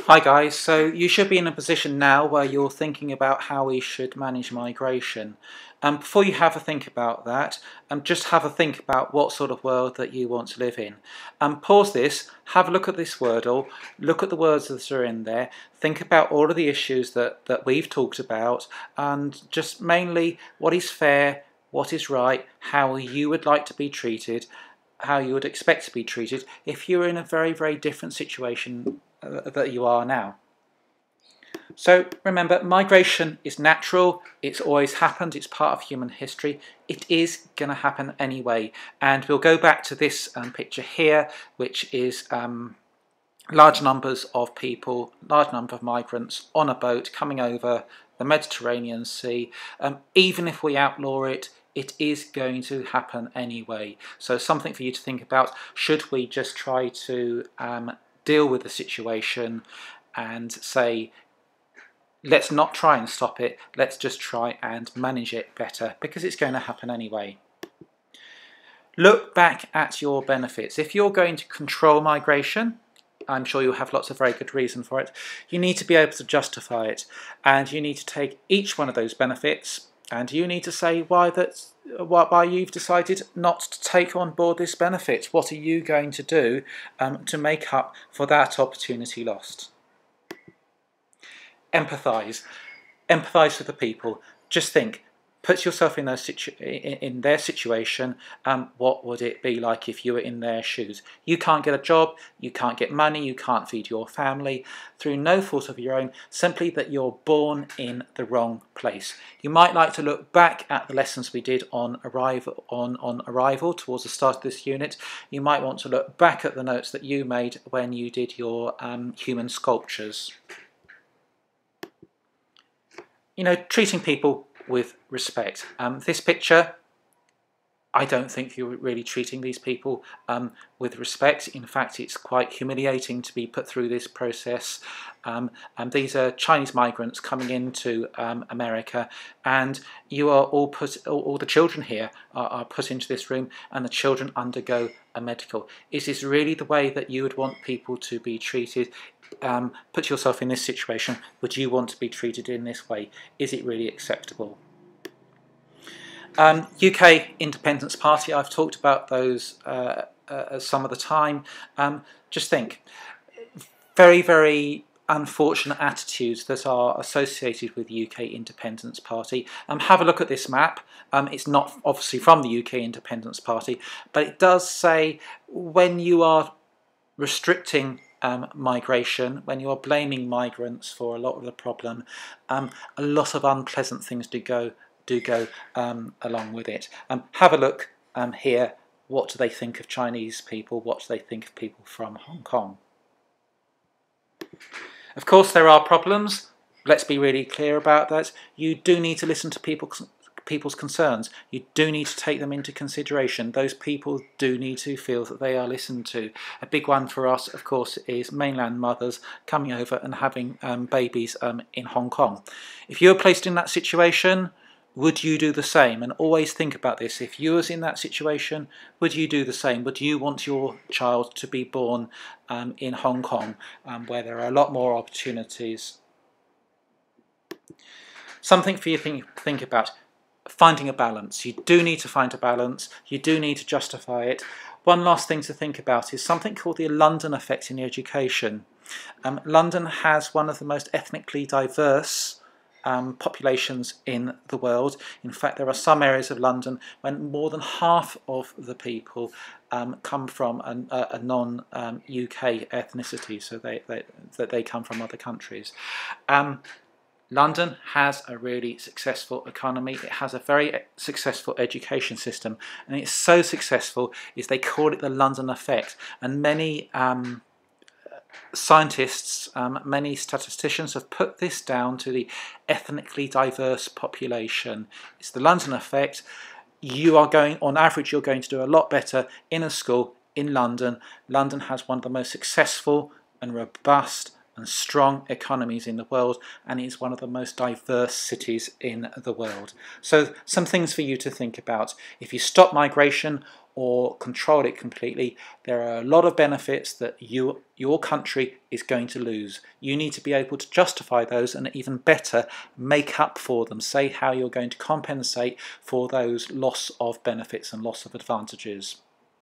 Hi guys, so you should be in a position now where you're thinking about how we should manage migration. Before you have a think about that, just have a think about what sort of world that you want to live in. Pause this, have a look at this Wordle, look at the words that are in there, think about all of the issues that we've talked about, and just mainly what is fair, what is right, how you would like to be treated, how you would expect to be treated if you're in a very, very different situation that you are now. So remember, migration is natural, it's always happened, it's part of human history, it is going to happen anyway. And we'll go back to this picture here, which is large numbers of people, large number of migrants on a boat coming over the Mediterranean Sea. Even if we outlaw it, it is going to happen anyway. So something for you to think about. Should we just try to deal with the situation and say, let's not try and stop it, let's just try and manage it better, because it's going to happen anyway. Look back at your benefits. If you're going to control migration, I'm sure you'll have lots of very good reason for it, you need to be able to justify it, and you need to take each one of those benefits and you need to say why you've decided not to take on board this benefit. What are you going to do to make up for that opportunity lost? Empathise. Empathise with the people. Just think. Put yourself in their situation. What would it be like if you were in their shoes? You can't get a job, you can't get money, you can't feed your family through no fault of your own, simply that you're born in the wrong place. You might like to look back at the lessons we did on arrival towards the start of this unit. You might want to look back at the notes that you made when you did your human sculptures. You know, treating people with respect. This picture, I don't think you're really treating these people with respect. In fact, it's quite humiliating to be put through this process. These are Chinese migrants coming into America, and you are all the children here are put into this room, and the children undergo a medical. Is this really the way that you would want people to be treated? Put yourself in this situation. Would you want to be treated in this way? Is it really acceptable? UK Independence Party, I've talked about those some of the time. Just think, very, very unfortunate attitudes that are associated with the UK Independence Party. Have a look at this map. It's not obviously from the UK Independence Party, but it does say when you are restricting migration, when you are blaming migrants for a lot of the problem, a lot of unpleasant things do go along with it. Have a look here. What do they think of Chinese people? What do they think of people from Hong Kong? Of course, there are problems. Let's be really clear about that. You do need to listen to people's concerns. You do need to take them into consideration. Those people do need to feel that they are listened to. A big one for us, of course, is mainland mothers coming over and having babies in Hong Kong. If you were placed in that situation, would you do the same? And always think about this. If you was in that situation, would you do the same? Would you want your child to be born in Hong Kong, where there are a lot more opportunities? Something for you to think about. Finding a balance. You do need to find a balance. You do need to justify it. One last thing to think about is something called the London effect in education. London has one of the most ethnically diverse populations in the world. In fact, there are some areas of London when more than half of the people come from a non-UK ethnicity, so they come from other countries. London has a really successful economy. It has a very successful education system, and it's so successful is they call it the London effect. And many scientists, many statisticians have put this down to the ethnically diverse population. It's the London effect. You are going, on average, you're going to do a lot better in a school in London. London has one of the most successful and robust and strong economies in the world, and is one of the most diverse cities in the world. So some things for you to think about. If you stop migration, or control it completely, there are a lot of benefits that your country is going to lose. You need to be able to justify those, and even better, make up for them. Say how you're going to compensate for those loss of benefits and loss of advantages.